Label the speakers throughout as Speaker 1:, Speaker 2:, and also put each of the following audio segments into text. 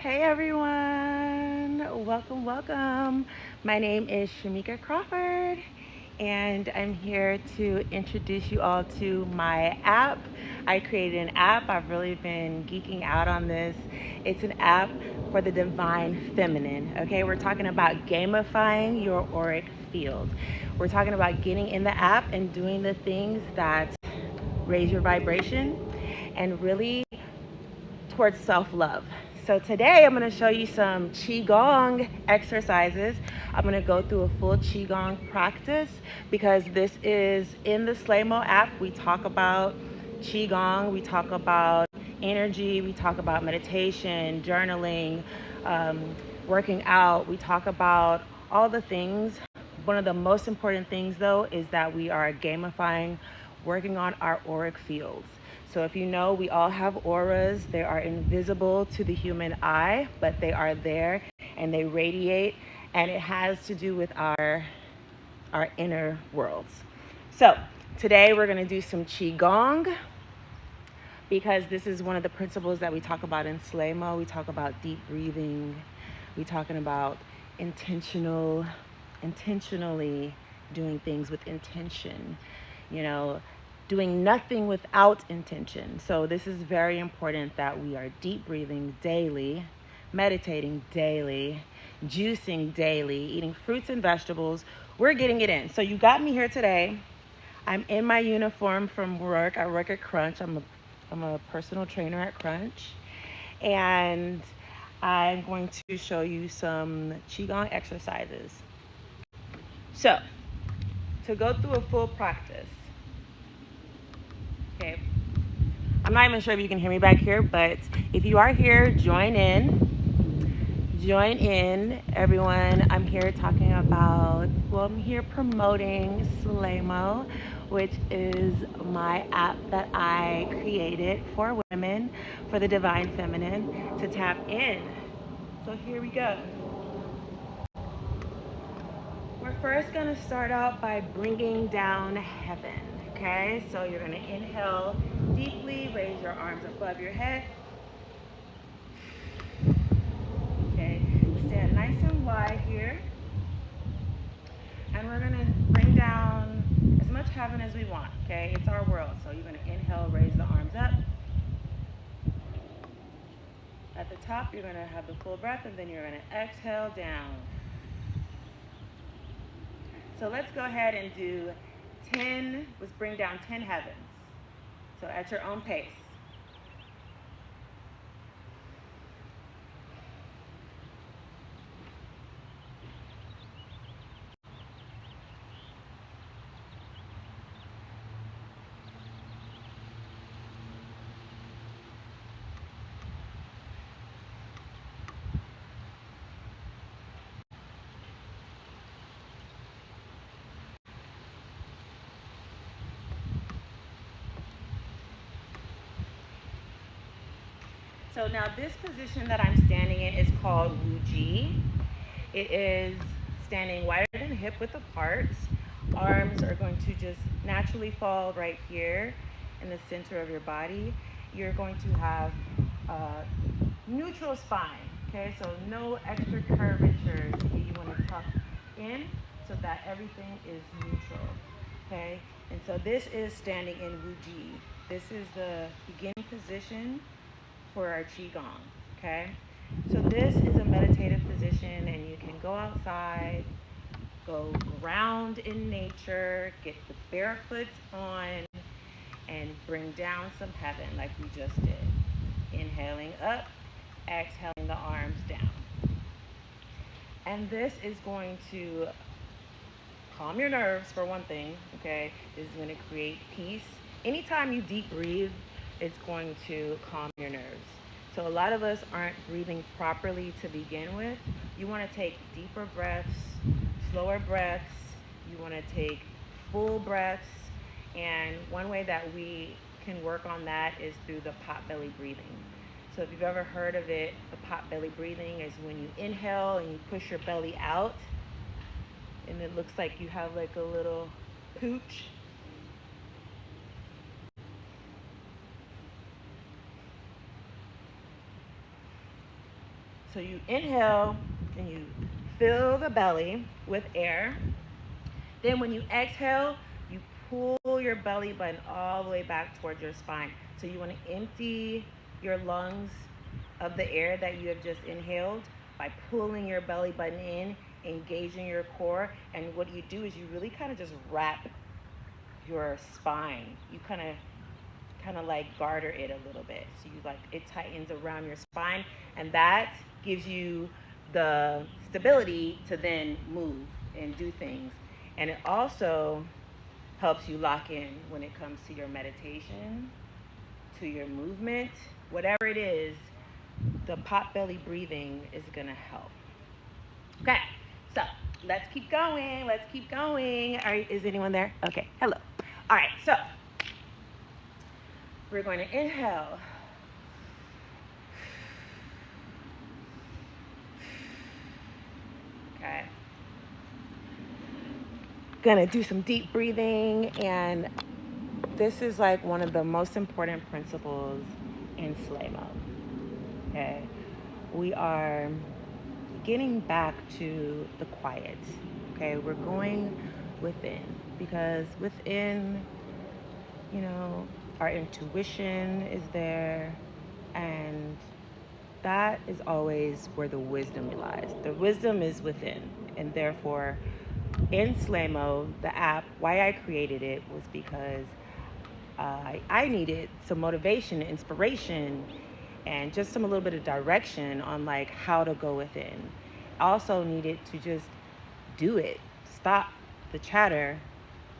Speaker 1: Hey everyone, welcome. My name is Shamika Crawford, and I'm here to introduce you all to my app. I created an app. I've really been geeking out on this. It's an app for the divine feminine. Okay, we're talking about gamifying your auric field. We're talking about getting in the app and doing the things that raise your vibration and really towards self-love. So today I'm going to show you some qigong exercises. I'm going to go through a full qigong practice because this is in the Slaymo app. We talk about qigong, we talk about energy, we talk about meditation, journaling, working out. We talk about all the things. One of the most important things though is that we are gamifying, working on our auric fields. So if you know, we all have auras. They are invisible to the human eye, but they are there and they radiate, and it has to do with our inner worlds. So today we're going to do some qigong because this is one of the principles that we talk about in Slaymo. We talk about deep breathing. We're talking about intentionally doing things with intention, doing nothing without intention. So this is very important that we are deep breathing daily, meditating daily, juicing daily, eating fruits and vegetables. We're getting it in. So you got me here today. I'm in my uniform from work. I work at Crunch. I'm a personal trainer at Crunch. And I'm going to show you some qigong exercises. So, to go through a full practice. Okay. I'm not even sure if you can hear me back here, but if you are here, join in. Join in, everyone. I'm here talking about, I'm here promoting Slaymo, which is my app that I created for women, for the divine feminine, to tap in. So here we go. We're first going to start out by bringing down heaven, okay? So you're going to inhale deeply, raise your arms above your head. Okay, stand nice and wide here. And we're going to bring down as much heaven as we want, okay? It's our world. So you're going to inhale, raise the arms up. At the top, you're going to have the full breath, and then you're going to exhale down. So let's go ahead and do 10, let's bring down 10 heavens. So at your own pace. So now this position that I'm standing in is called Wuji. It is standing wider than hip width apart. Arms are going to just naturally fall right here in the center of your body. You're going to have a neutral spine, okay? So no extra curvature. You want to tuck in so that everything is neutral, okay? And so this is standing in Wuji. This is the beginning position for our qigong, okay? So this is a meditative position, and you can go outside, go ground in nature, get the barefoots on, and bring down some heaven like we just did. Inhaling up, exhaling the arms down. And this is going to calm your nerves for one thing, okay? This is going to create peace. Anytime you deep breathe, it's going to calm your nerves. So a lot of us aren't breathing properly to begin with. You want to take deeper breaths, slower breaths. You want to take full breaths. And one way that we can work on that is through the pot belly breathing. So if you've ever heard of it, the pot belly breathing is when you inhale and you push your belly out, and it looks like you have like a little pooch. So you inhale and you fill the belly with air. Then when you exhale, you pull your belly button all the way back towards your spine. So you want to empty your lungs of the air that you have just inhaled by pulling your belly button in, engaging your core. And what you do is you really kind of just wrap your spine. You kind of like garter it a little bit. So you like it tightens around your spine, and that gives you the stability to then move and do things. And it also helps you lock in when it comes to your meditation, to your movement, whatever it is. The pot belly breathing is gonna help. Okay, so let's keep going. Let's keep going. All right, is anyone there? Okay, hello. All right, so we're going to inhale. Okay. Gonna do some deep breathing, and this is like one of the most important principles in Slaymo. Okay. We are getting back to the quiet. Okay, we're going within, because within, you know, our intuition is there, and that is always where the wisdom lies. The wisdom is within, and therefore in Slaymo, the app, why I created it was because I needed some motivation, inspiration, and just a little bit of direction on like how to go within. I also needed to just do it, stop the chatter,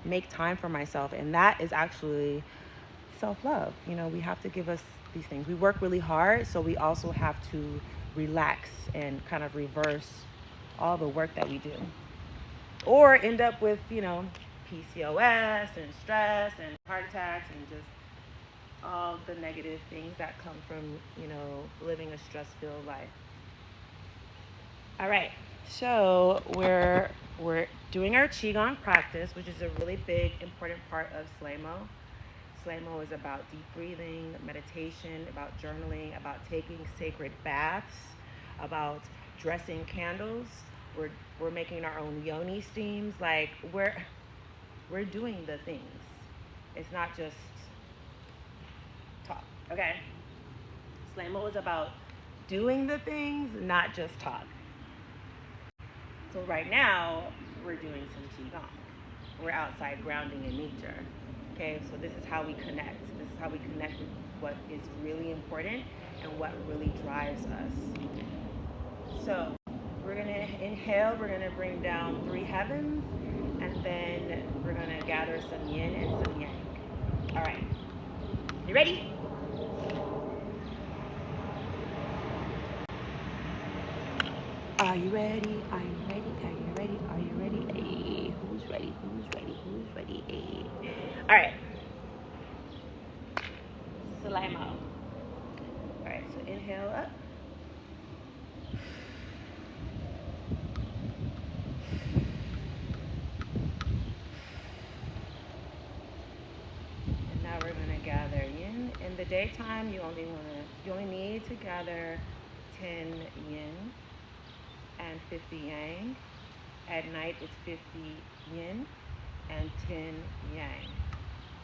Speaker 1: make time for myself, and that is actually self-love. You know, we have to give us these things. We work really hard, so we also have to relax and kind of reverse all the work that we do, or end up with, you know, PCOS and stress and heart attacks and just all the negative things that come from, you know, living a stress-filled life. All right, so we're doing our Qigong practice, which is a really big, important part of Slaymo. Slaymo is about deep breathing, meditation, about journaling, about taking sacred baths, about dressing candles. We're making our own yoni steams. Like we're doing the things. It's not just talk. Okay. Slaymo is about doing the things, not just talk. So right now we're doing some qigong. We're outside grounding in nature. Okay, so this is how we connect. This is how we connect with what is really important and what really drives us. So we're gonna inhale, we're gonna bring down 3 heavens, and then we're gonna gather some yin and some yang. All right, you ready? Are you ready? Are you ready? Are you ready? Are you ready? Hey, who's ready? Who's ready? Who's ready? Hey. All right. Slaymo. All right, so inhale up. And now we're gonna gather yin. In the daytime, you only need to gather 10 yin and 50 yang. At night, it's 50 yin and 10 yang.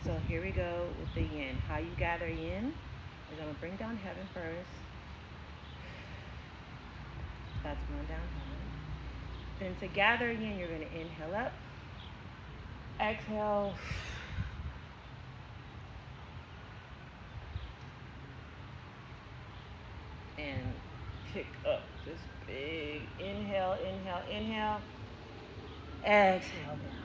Speaker 1: So here we go with the yin. How you gather yin is I'm gonna bring down heaven first. That's going down heaven. Then to gather yin, you're gonna inhale up, exhale, and pick up this big inhale, inhale, inhale, exhale down.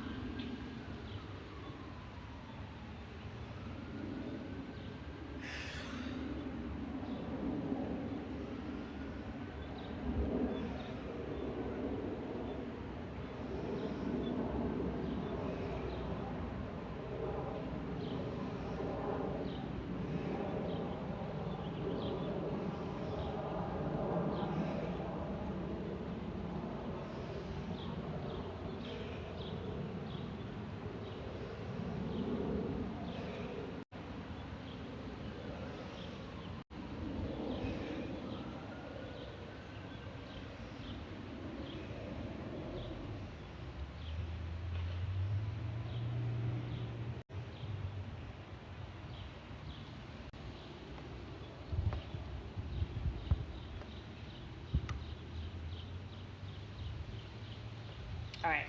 Speaker 1: All right.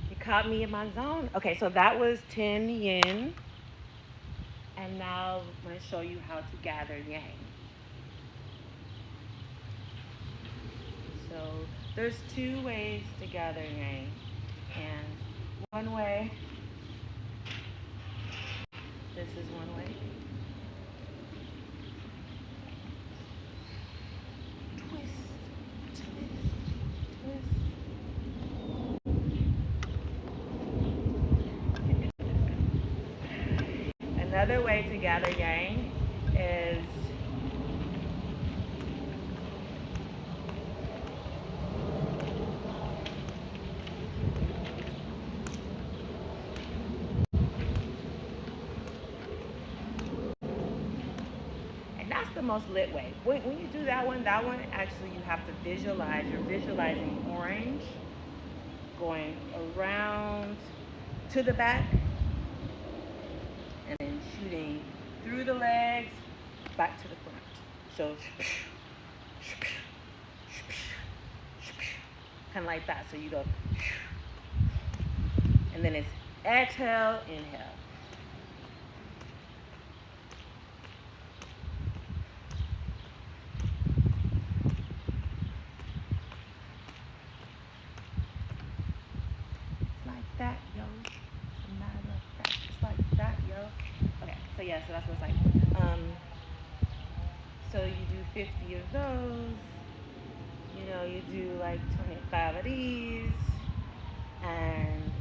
Speaker 1: You caught me in my zone. Okay, so that was 10 yin. And now I'm going to show you how to gather yang. So there's two ways to gather yang. And one way, this is one way. Twist, twist. Another way to gather yang is that's the most lit way. When you do that one actually you have to visualize. You're visualizing orange going around to the back and then shooting through the legs back to the front. So kind of like that. So you go, and then it's exhale, inhale. That, yo. It's like that, yo. Okay, so yeah, so that's what it's like. So you do 50 of those. You know, you do like 25 of these, and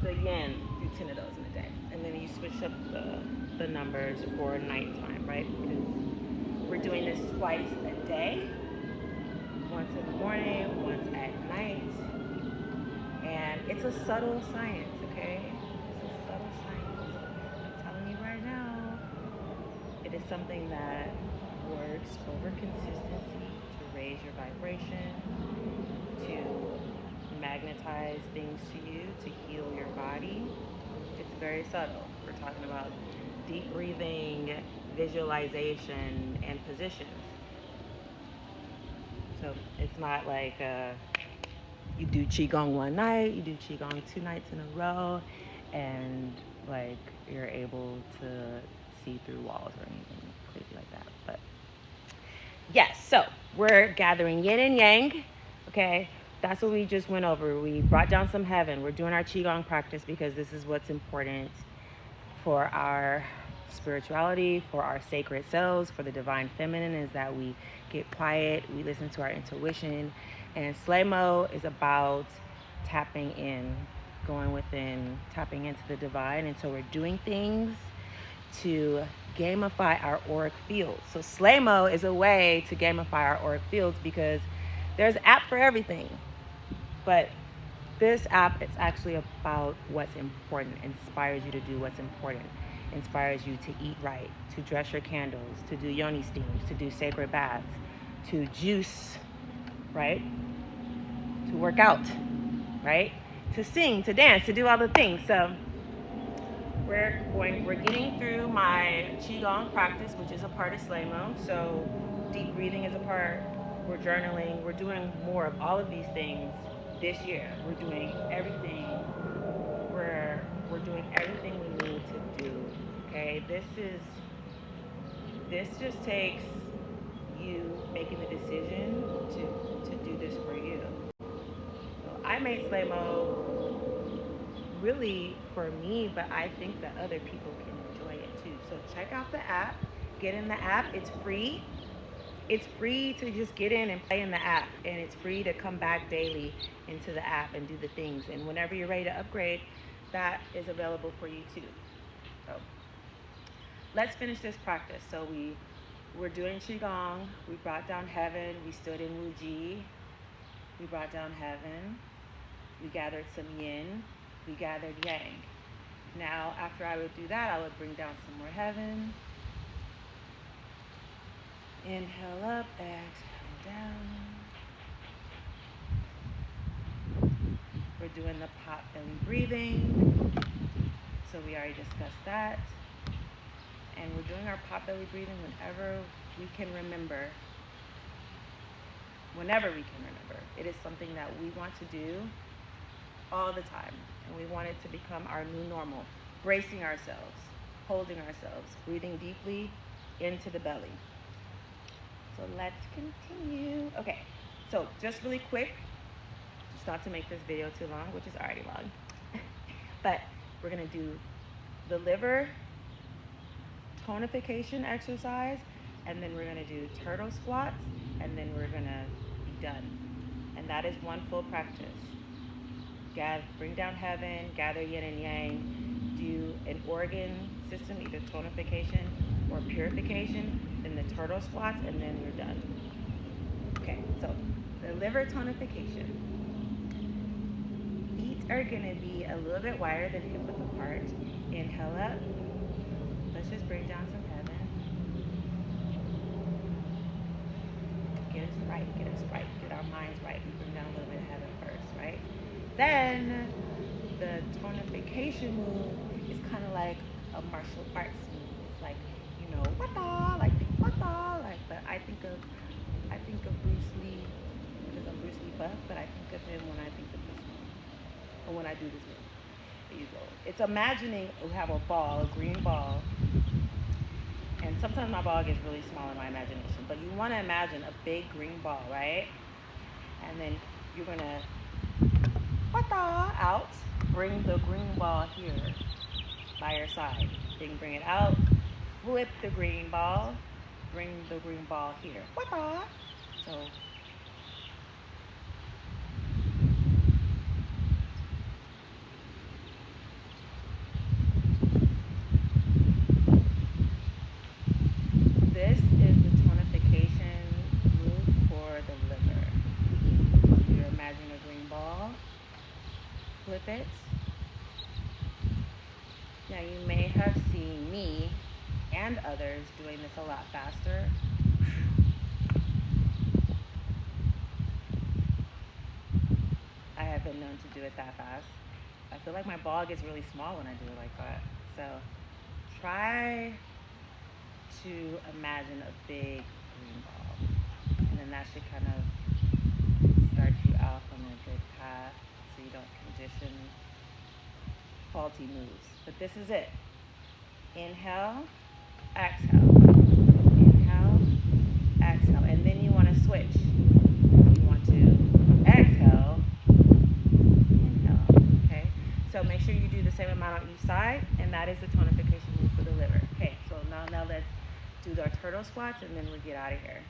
Speaker 1: the yen, do 10 of those in a day. And then you switch up the numbers for nighttime, right? Because we're doing this twice a day. Once in the morning, once at night. And it's a subtle science, okay? It's a subtle science. I'm telling you right now, it is something that works over consistency to raise your vibration, to magnetize things to you, to heal your body. It's very subtle. We're talking about deep breathing, visualization, and positions. So it's not like you do qigong one night, you do qigong 2 nights in a row, and like you're able to see through walls or anything crazy like that. But yes, so we're gathering yin and yang. Okay, that's what we just went over. We brought down some heaven. We're doing our qigong practice because this is what's important for our spirituality, for our sacred selves, for the divine feminine, is that we get quiet, we listen to our intuition. And Slaymo is about tapping in, going within, tapping into the divine. And so we're doing things to gamify our auric fields. So Slaymo is a way to gamify our auric fields because there's an app for everything. But this app, it's actually about what's important, inspires you to do what's important, inspires you to eat right, to dress your candles, to do yoni steams, to do sacred baths, to juice, right? To work out, right? To sing, to dance, to do all the things. So we're getting through my qigong practice, which is a part of Slaymo. So deep breathing is a part. We're journaling. We're doing more of all of these things this year. We're doing everything. We're doing everything we need to do. Okay, this just takes you making the decision to do this for you. So I made Slaymo really for me, but I think that other people can enjoy it too. So check out the app. Get in the app. It's free. It's free to just get in and play in the app, and it's free to come back daily into the app and do the things. And whenever you're ready to upgrade, that is available for you too. So let's finish this practice. So we're doing qigong. We brought down heaven. We stood in wuji. We brought down heaven. We gathered some yin. We gathered yang. Now, after I would do that, I would bring down some more heaven. Inhale up, exhale down. We're doing the pot belly breathing. So we already discussed that. And we're doing our pot belly breathing whenever we can remember. whenever we can remember. It is something that we want to do all the time, and we want it to become our new normal. Bracing ourselves, holding ourselves, breathing deeply into the belly. So let's continue. Okay, so just really quick, just not to make this video too long, which is already long, but we're gonna do the liver tonification exercise, and then we're gonna do turtle squats, and then we're gonna be done. And that is one full practice. Bring down heaven, gather yin and yang, do an organ system, either tonification or purification, then the turtle squats, and then you're done. Okay, so the liver tonification. Feet are gonna be a little bit wider than hip width apart. Inhale up. Let's just bring down some heaven. Get us right, get our minds right. We bring down a little bit of heaven first, right? Then the tonification move is kind of like a martial arts move. It's like, you know, wata, like wata, like. But I think of Bruce Lee because I'm Bruce Lee buff. But I think of him when I think of this move, or when I do this move. There you go. It's imagining we have a ball, a green ball. And sometimes my ball gets really small in my imagination, but you want to imagine a big green ball, right? And then you're going to out, bring the green ball here by your side. Then bring it out, flip the green ball, bring the green ball here. So this is the tonification move for the liver. You're imagining a green ball, flip it. Now you may have seen me and others doing this a lot faster. I have been known to do it that fast. I feel like my ball gets really small when I do it like that. So try to imagine a big green ball. And then that should kind of start you off on a good path so you don't condition faulty moves. But this is it. Inhale, exhale. Inhale, exhale. And then you want to switch. You want to exhale, inhale. Okay? So make sure you do the same amount on each side, and that is the tonification move for the liver. Okay, so now let's do our turtle squats, and then we'll get out of here.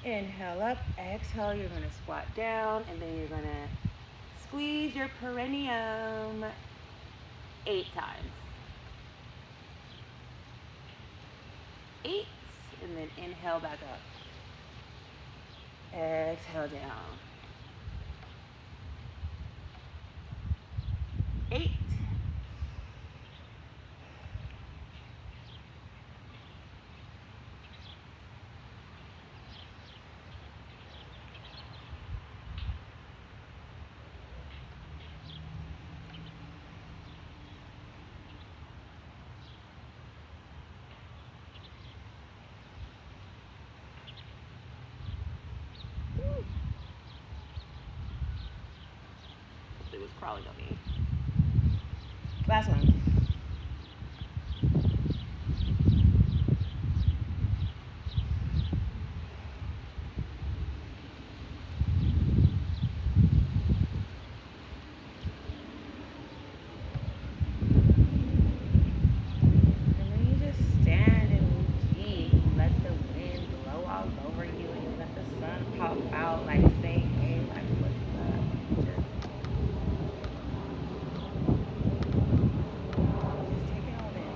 Speaker 1: Inhale up, exhale, you're going to squat down, and then you're going to squeeze your perineum 8 times. 8, and then inhale back up. Exhale down. 8. It was crawling on me. Last one. And then you just stand in Wu-Ji. Let the wind blow all over you, and you let the sun pop out, like saying, hey, like, what's up? Just take it all in.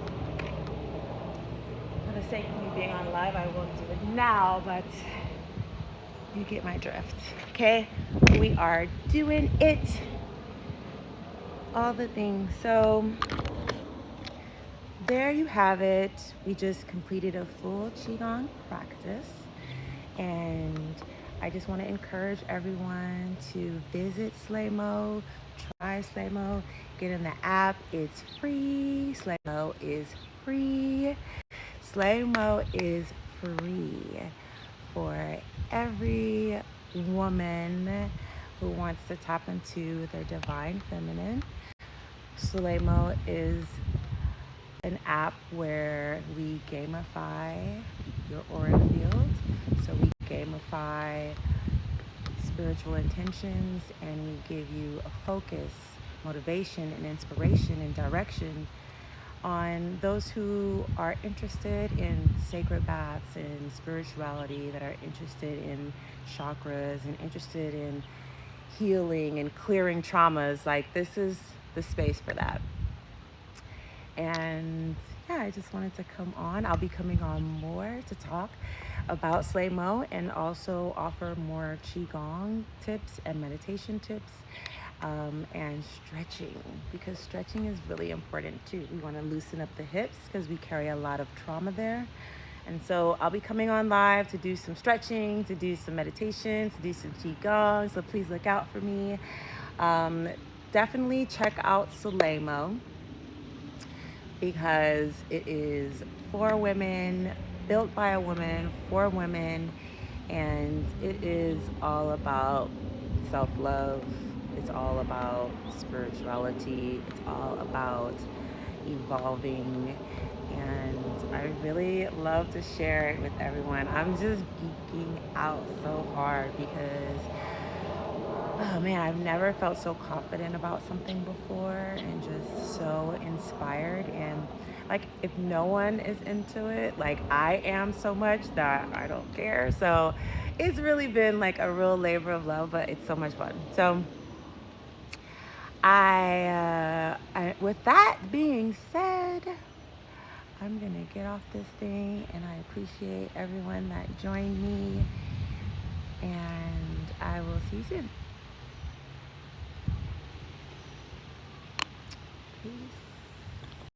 Speaker 1: For the sake of me being on live, I won't do it now, but you get my drift. Okay? We are doing it. All the things. So there you have it. We just completed a full Qigong practice, and I just want to encourage everyone to visit Slaymo, try Slaymo, get in the app. It's free. Slaymo is free. Slaymo is free for every woman who wants to tap into their divine feminine. Slaymo is an app where we gamify your auric field. So we gamify spiritual intentions and we give you a focus, motivation, and inspiration and direction on those who are interested in sacred baths and spirituality, that are interested in chakras and interested in healing and clearing traumas. Like, this is the space for that. And yeah, I just wanted to come on. I'll be coming on more to talk about Slaymo and also offer more qigong tips and meditation tips, and stretching, because stretching is really important too. We want to loosen up the hips because we carry a lot of trauma there. And so I'll be coming on live to do some stretching, to do some meditation, to do some qigong. So please look out for me. Definitely check out Slaymo, because it is for women, built by a woman, for women, and it is all about self-love. It's all about spirituality. It's all about evolving, and I really love to share it with everyone. I'm just geeking out so hard because, oh man, I've never felt so confident about something before and just so inspired. And like, if no one is into it, like I am so much that I don't care. So it's really been like a real labor of love, but it's so much fun. So with that being said, I'm gonna get off this thing, and I appreciate everyone that joined me, and I will see you soon. Peace.